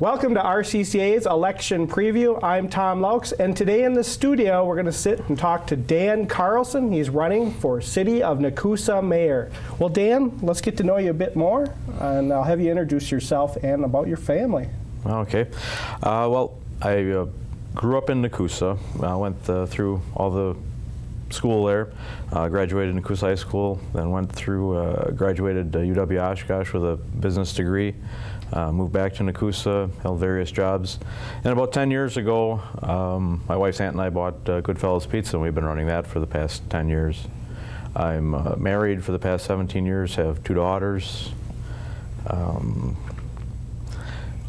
Welcome to RCCA's election preview. I'm Tom Loucks, and today in the studio we're going to sit and talk to Dan Carlson. He's running for City of Nekoosa Mayor. Well, Dan, let's get to know you a bit more, and I'll have you introduce yourself and about your family. Okay. Well, I grew up in Nekoosa. I went through all the school there, graduated Nekoosa High School, then went through, graduated UW Oshkosh with a business degree, moved back to Nekoosa, held various jobs. And about 10 years ago, my wife's aunt and I bought Goodfellas Pizza, and we've been running that for the past 10 years. I'm married for the past 17 years, have 2 daughters.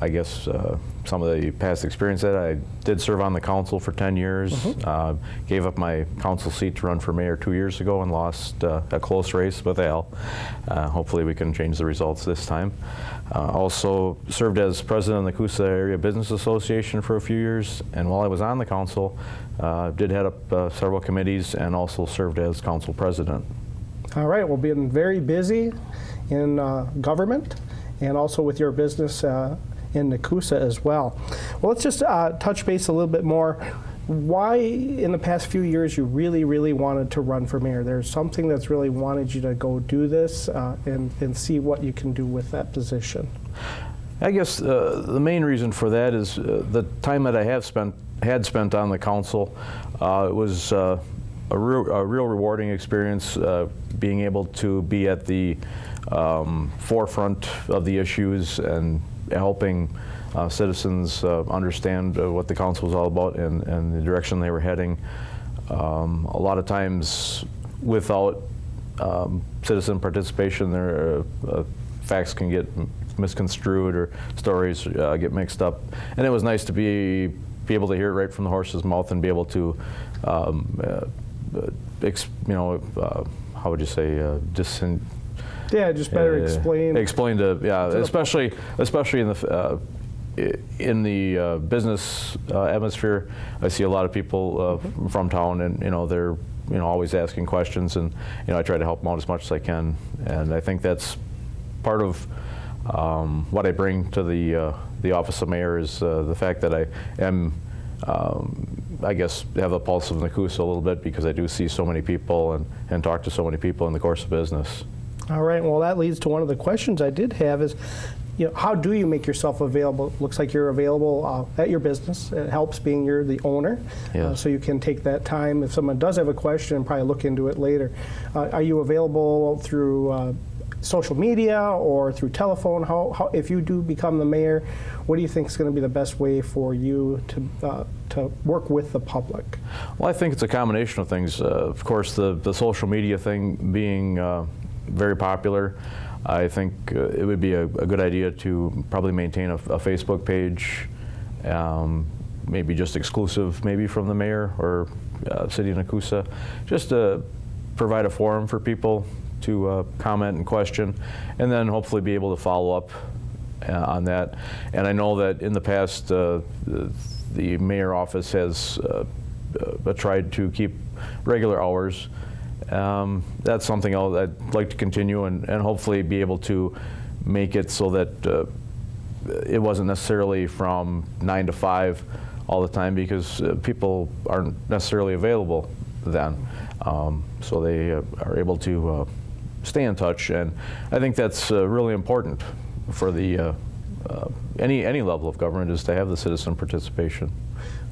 I guess some of the past experience that I did serve on the council for 10 years. Gave up my council seat to run for mayor 2 years ago and lost a close race with Al. Hopefully we can change the results this time. Also served as president of the Nekoosa Area Business Association for a few years, and while I was on the council, did head up several committees and also served as council president. All right, well, being very busy in government and also with your business in Nekoosa as well. Well, let's just touch base a little bit more. Why, in the past few years, you really wanted to run for mayor? There's something that's really wanted you to go do this and see what you can do with that position. I guess the main reason for that is the time that I had spent on the council. It was a real rewarding experience, being able to be at the forefront of the issues and helping citizens understand what the council was all about and the direction they were heading. A lot of times without citizen participation, their facts can get misconstrued or stories get mixed up. And it was nice to be able to hear it right from the horse's mouth and be able to, how would you say, yeah, just better explain. Explain to, yeah, especially in the business atmosphere. I see a lot of people from town, and they're always asking questions, and I try to help them out as much as I can. And I think that's part of what I bring to the office of mayor is the fact that I am. I guess have a pulse of Nekoosa a little bit because I do see so many people and talk to so many people in the course of business. All right, well, that leads to one of the questions I did have is, how do you make yourself available? Looks like you're available at your business. It helps being you're the owner, so you can take that time. If someone does have a question, and probably look into it later. Are you available through social media or through telephone? How, if you do become the mayor, what do you think is going to be the best way for you to work with the public? Well, I think it's a combination of things. Of course, the social media thing being very popular. I think it would be a good idea to probably maintain a Facebook page, maybe just exclusive maybe from the mayor or City of Nekoosa, just to provide a forum for people to comment and question, and then hopefully be able to follow up on that. And I know that in the past the mayor office has tried to keep regular hours. That's something I'd like to continue and hopefully be able to make it so that it wasn't necessarily from 9 to 5 all the time, because people aren't necessarily available then. So they are able to stay in touch, and I think that's really important for the any level of government, is to have the citizen participation.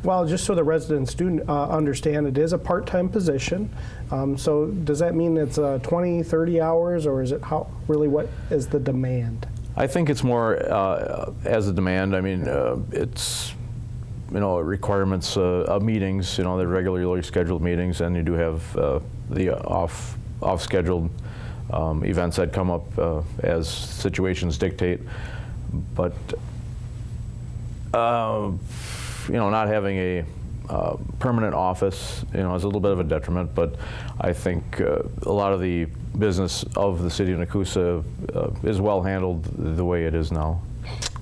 Well, just so the residents do understand, it is a part-time position. So does that mean it's 20, 30 hours, or is it what is the demand? I think it's more as a demand. I mean, it's requirements of meetings. They're regularly scheduled meetings, and you do have the off-scheduled events that come up as situations dictate. But not having a permanent office, is a little bit of a detriment. But I think a lot of the business of the City of Nekoosa is well handled the way it is now.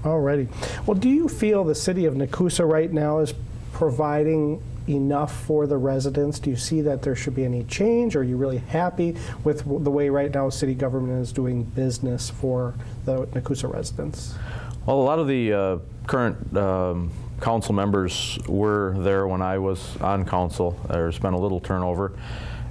Alrighty. Well, do you feel the City of Nekoosa right now is providing enough for the residents? Do you see that there should be any change? Or are you really happy with the way right now city government is doing business for the Nekoosa residents? Well, a lot of the current council members were there when I was on council. There's been a little turnover,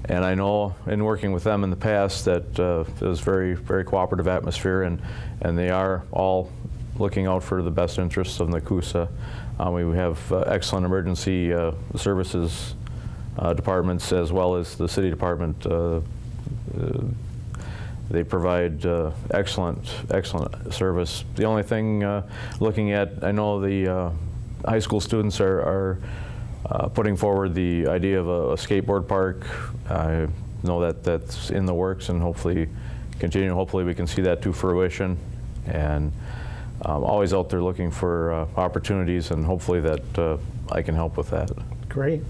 and I know in working with them in the past that it was very cooperative atmosphere, and they are all looking out for the best interests of Nekoosa. We have excellent emergency services departments as well as the city department. They provide excellent service. The only thing looking at, I know the high school students are putting forward the idea of a skateboard park. I know that that's in the works, and hopefully we can see that to fruition. And always out there looking for opportunities, and hopefully that I can help with that. Great.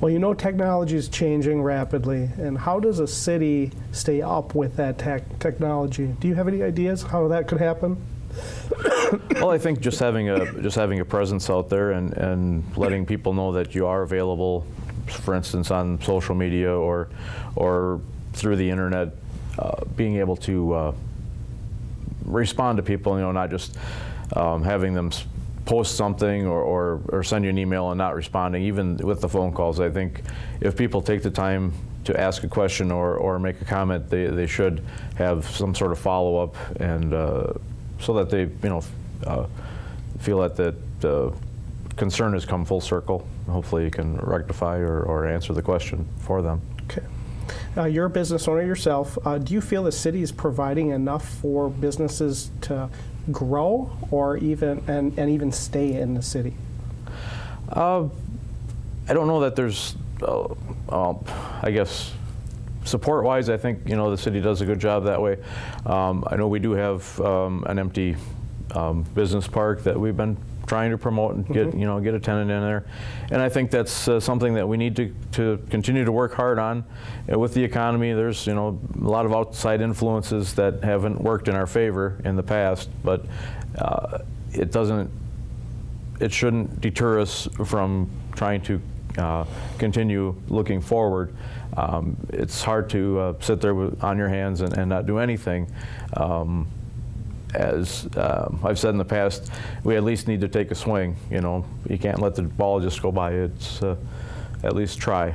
Well, you know technology is changing rapidly, and how does a city stay up with that technology? Do you have any ideas how that could happen? Well, I think just having a presence out there and letting people know that you are available, for instance, on social media or through the internet, being able to respond to people, not just having them post something or send you an email and not responding, even with the phone calls. I think if people take the time to ask a question or make a comment, they should have some sort of follow-up, and so that they feel that the concern has come full circle. Hopefully you can rectify or answer the question for them. Okay. You're a business owner yourself. Do you feel the city is providing enough for businesses to grow or even stay in the city? I don't know that there's, I guess, support-wise, I think the city does a good job that way. I know we do have an empty business park that we've been trying to promote and get a tenant in there, and I think that's something that we need to continue to work hard on. With the economy, there's a lot of outside influences that haven't worked in our favor in the past, but it shouldn't deter us from trying to continue looking forward. It's hard to sit there on your hands and not do anything. As I've said in the past, we at least need to take a swing. You can't let the ball just go by. It's at least try,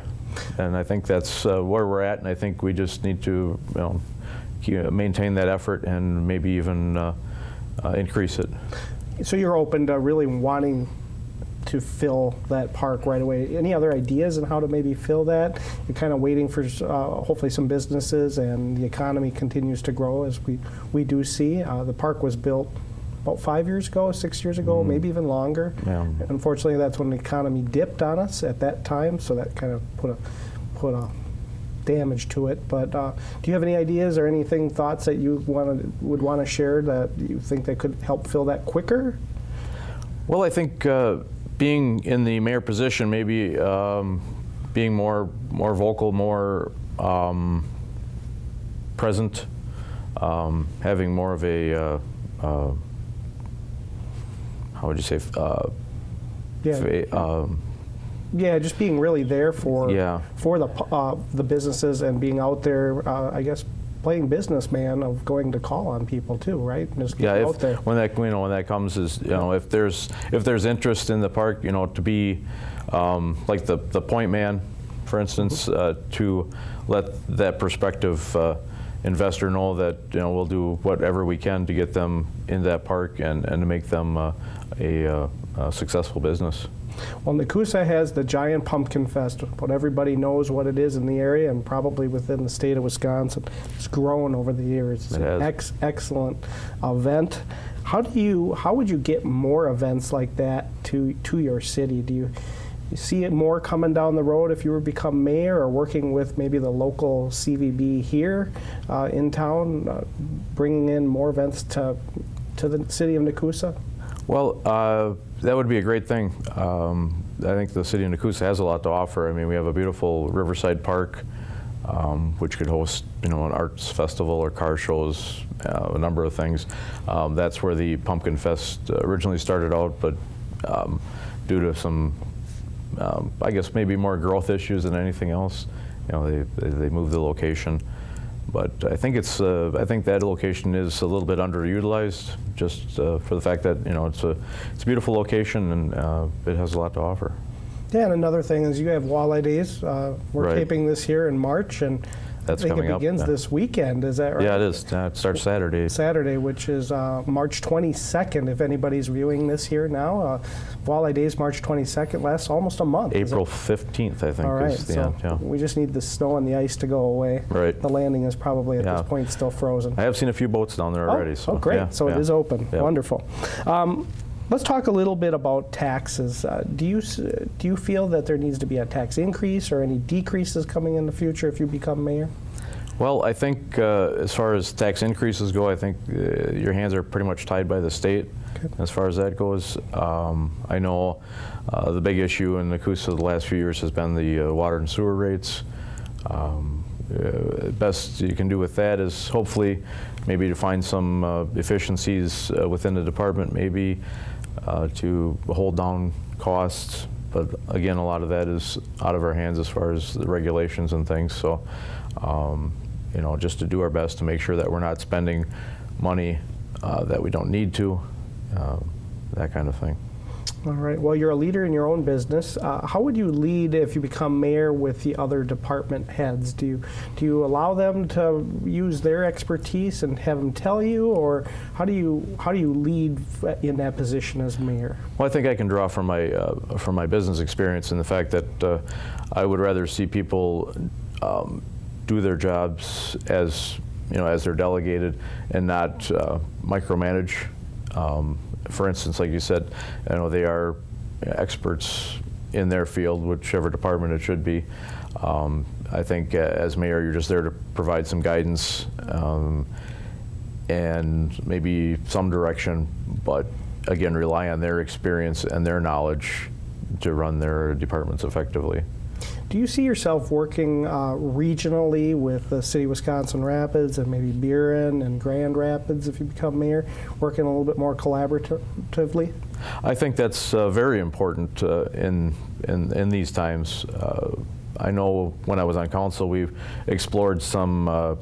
and I think that's where we're at. And I think we just need to maintain that effort and maybe even increase it. So you're open to really wanting to fill that park right away. Any other ideas on how to maybe fill that? You're kind of waiting for hopefully some businesses, and the economy continues to grow as we do see. The park was built about 5 years ago, 6 years ago, maybe even longer. Yeah. Unfortunately, that's when the economy dipped on us at that time, so that kind of put a damage to it. But do you have any ideas or thoughts that you would want to share that you think that could help fill that quicker? Well, I think being in the mayor position, maybe being more vocal, more present, having more of a how would you say? Yeah, just being really there for the businesses and being out there. I guess playing businessman of going to call on people too, right? Just out there. When that comes is if there's interest in the park, to be like the point man, for instance, to let that prospective investor know that we'll do whatever we can to get them in that park and to make them a successful business. Well, Nekoosa has the Giant Pumpkin Fest, but everybody knows what it is in the area and probably within the state of Wisconsin. It's grown over the years. It's an excellent event. How would you get more events like that to your city? Do you see it more coming down the road if you were to become mayor, or working with maybe the local CVB here in town, bringing in more events to the city of Nekoosa? Well, that would be a great thing. I think the city of Nekoosa has a lot to offer. I mean, we have a beautiful Riverside Park, which could host, an arts festival or car shows, a number of things. That's where the Pumpkin Fest originally started out, but due to some, I guess maybe more growth issues than anything else, they moved the location. But I think I think that location is a little bit underutilized, just for the fact that it's a beautiful location and it has a lot to offer. Yeah, and another thing is you have Walleye Days. We're Right. taping this here in March, and That's I think coming it up, begins yeah. this weekend. Is that right? Yeah, it is. It starts Saturday. Saturday, which is March 22nd. If anybody's viewing this here now, Walleye Days, March 22nd, lasts almost a month. April 15th, I think, All right, is the so end. Yeah. we just need the snow and the ice to go away. Right. The landing is probably at Yeah. this point still frozen. I have seen a few boats down there already. So great. yeah, So yeah. it is open. Yeah. Wonderful. Let's talk a little bit about taxes. Do you feel that there needs to be a tax increase or any decreases coming in the future if you become mayor? Well, I think as far as tax increases go, I think your hands are pretty much tied by the state as far as that goes. I know the big issue in Nekoosa the last few years has been the water and sewer rates. Best you can do with that is hopefully maybe to find some efficiencies within the department, maybe to hold down costs. But again, a lot of that is out of our hands as far as the regulations and things. So, just to do our best to make sure that we're not spending money that we don't need to, that kind of thing. All right. Well, you're a leader in your own business. How would you lead if you become mayor with the other department heads? Do you allow them to use their expertise and have them tell you, or how do you lead in that position as mayor? Well, I think I can draw from my business experience and the fact that I would rather see people do their jobs as they're delegated and not micromanage. For instance, like you said, they are experts in their field, whichever department it should be. I think as mayor, you're just there to provide some guidance and maybe some direction, but again, rely on their experience and their knowledge to run their departments effectively. Do you see yourself working regionally with the city of Wisconsin Rapids and maybe Buren and Grand Rapids if you become mayor, working a little bit more collaboratively? I think that's very important in these times. I know when I was on council, we've explored some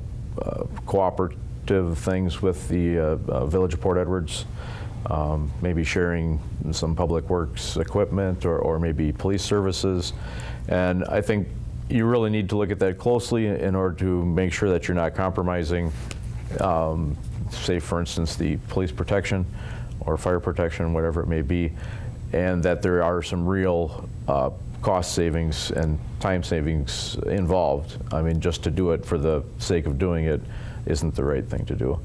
cooperative things with the Village of Port Edwards, maybe sharing some public works equipment or maybe police services. And I think you really need to look at that closely in order to make sure that you're not compromising, say, for instance, the police protection or fire protection, whatever it may be, and that there are some real cost savings and time savings involved. I mean, just to do it for the sake of doing it isn't the right thing to do.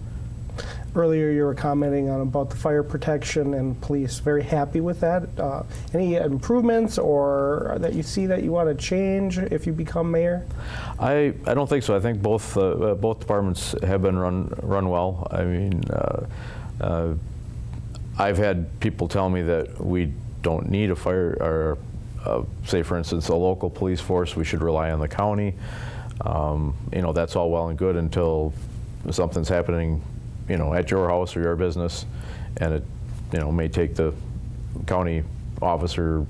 Earlier you were commenting on about the fire protection and police. Very happy with that. Any improvements or that you see that you want to change if you become mayor? I don't think so. I think both departments have been run well. I mean, I've had people tell me that we don't need a fire or say, for instance, a local police force. We should rely on the county. That's all well and good until something's happening at your house or your business, and it, may take the county officer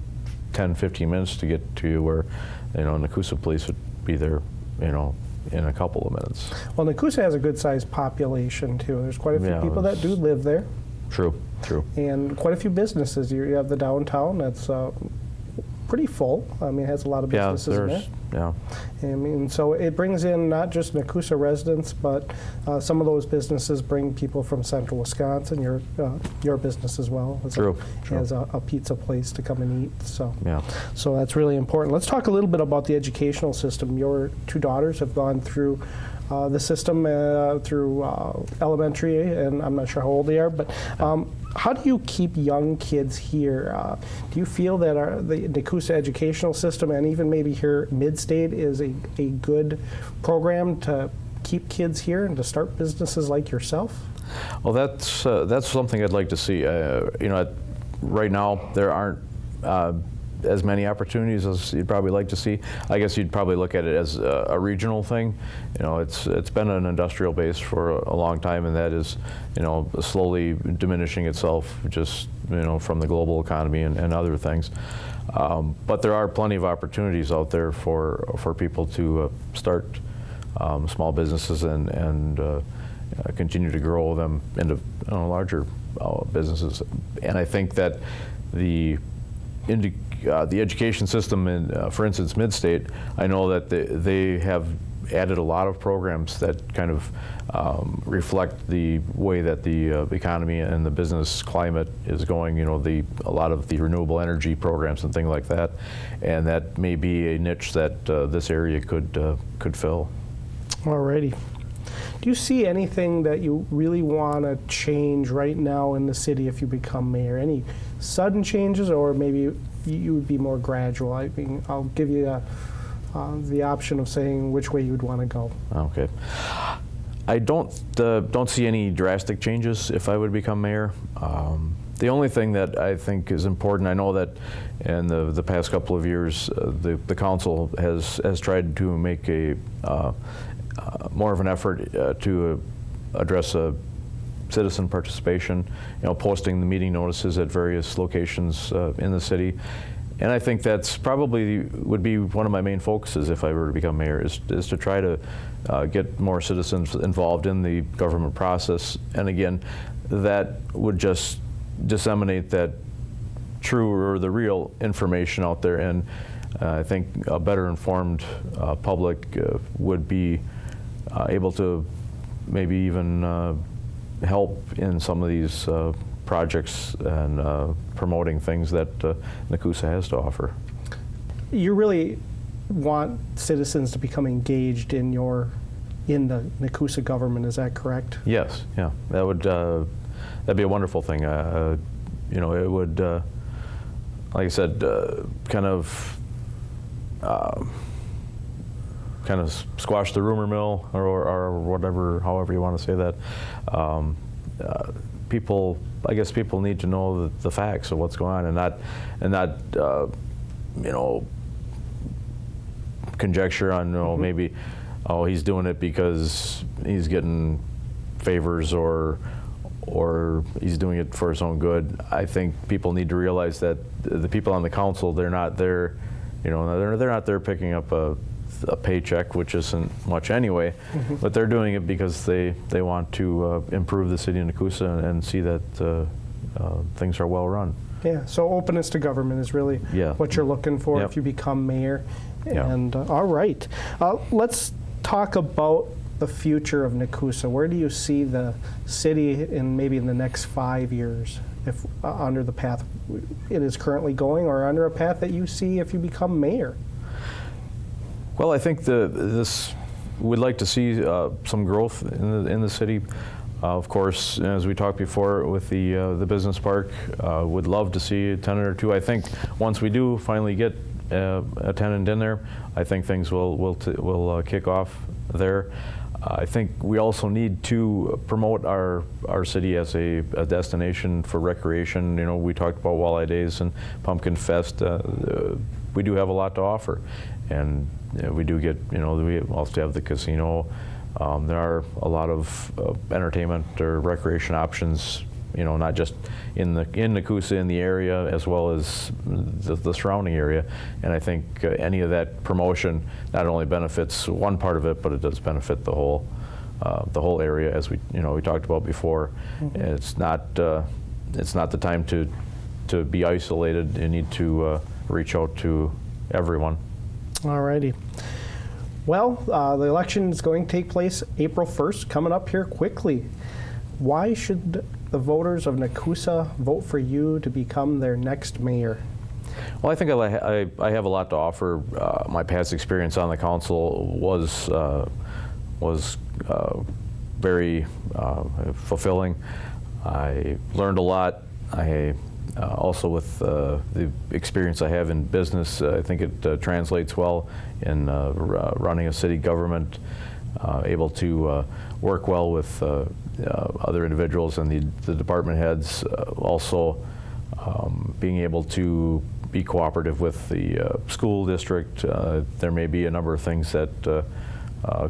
10, 15 minutes to get to you where, Nekoosa police would be there, in a couple of minutes. Well, Nekoosa has a good-sized population, too. There's quite a few people that do live there. True. And quite a few businesses. You have the downtown that's pretty full. I mean, it has a lot of businesses in there. Yeah. I mean, so it brings in not just Nekoosa residents, but some of those businesses bring people from central Wisconsin, your business as well. True. Has a pizza place to come and eat. So, Yeah. so that's really important. Let's talk a little bit about the educational system. Your two daughters have gone through the system through elementary, and I'm not sure how old they are, but how do you keep young kids here? Do you feel that the Nekoosa educational system, and even maybe here Mid-State, is a good program to keep kids here and to start businesses like yourself? Well, that's something I'd like to see. Right now there aren't as many opportunities as you'd probably like to see. I guess you'd probably look at it as a regional thing. It's been an industrial base for a long time, and that is, slowly diminishing itself just, from the global economy and other things. But there are plenty of opportunities out there for people to start small businesses and continue to grow them into larger businesses. And I think that the education system in, for instance, Mid-State, I know that they have added a lot of programs that kind of reflect the way that the economy and the business climate is going. A lot of the renewable energy programs and things like that, and that may be a niche that this area could fill. Alrighty. Do you see anything that you really want to change right now in the city if you become mayor? Any sudden changes, or maybe you would be more gradual? I mean, I'll give you the option of saying which way you would want to go. Okay. I don't see any drastic changes if I would become mayor. The only thing that I think is important, I know that in the past couple of years, the council has tried to make a more of an effort to address citizen participation, posting the meeting notices at various locations in the city. And I think that's probably would be one of my main focuses if I were to become mayor, is to try to get more citizens involved in the government process. And again, that would just disseminate that true or the real information out there. And I think a better informed public would be able to maybe even help in some of these projects and promoting things that Nekoosa has to offer. You really want citizens to become engaged in the Nekoosa government, is that correct? Yes, yeah, that'd be a wonderful thing. It would, like I said, kind of squash the rumor mill or whatever, however you want to say that. I guess people need to know the facts of what's going on, and not conjecture on maybe he's doing it because he's getting favors or he's doing it for his own good. I think people need to realize that the people on the council, they're not there, they're not there picking up a paycheck, which isn't much anyway, but they're doing it because they want to improve the city of Nekoosa and see that things are well run. Yeah, so openness to government is really what you're looking for if you become mayor. And all right, let's talk about the future of Nekoosa. Where do you see the city in maybe in the next 5 years, if under the path it is currently going, or under a path that you see if you become mayor? Well, I think we'd like to see some growth in the city. Of course, as we talked before with the business park, would love to see a tenant or two. I think once we do finally get a tenant in there, I think things will kick off there. I think we also need to promote our city as a destination for recreation. We talked about Walleye Days and Pumpkin Fest. We do have a lot to offer, and we do get, we also have the casino. There are a lot of entertainment or recreation options, not just in Nekoosa, in the area, as well as the surrounding area. And I think any of that promotion not only benefits one part of it, but it does benefit the whole area, as we talked about before. And it's not the time to be isolated. You need to reach out to everyone. All righty. Well, the election is going to take place April 1st, coming up here quickly. Why should the voters of Nekoosa vote for you to become their next mayor? Well, I think I have a lot to offer. My past experience on the council was very fulfilling. I learned a lot. Also with the experience I have in business, I think it translates well in running a city government, able to work well with other individuals and the department heads, also being able to be cooperative with the school district. There may be a number of things that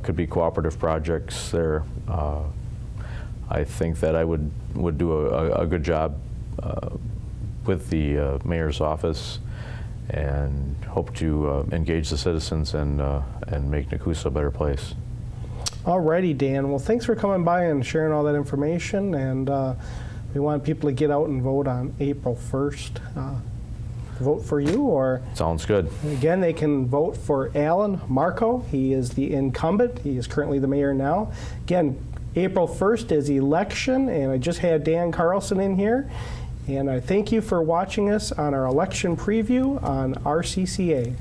could be cooperative projects there. I think that I would do a good job with the mayor's office, and hope to engage the citizens and make Nekoosa a better place. Alrighty, Dan. Well, thanks for coming by and sharing all that information. And we want people to get out and vote on April 1st. Vote for you, or Sounds good. again, they can vote for Alan Marco. He is the incumbent. He is currently the mayor now. Again, April 1st is election, and I just had Dan Carlson in here. And I thank you for watching us on our election preview on RCCA.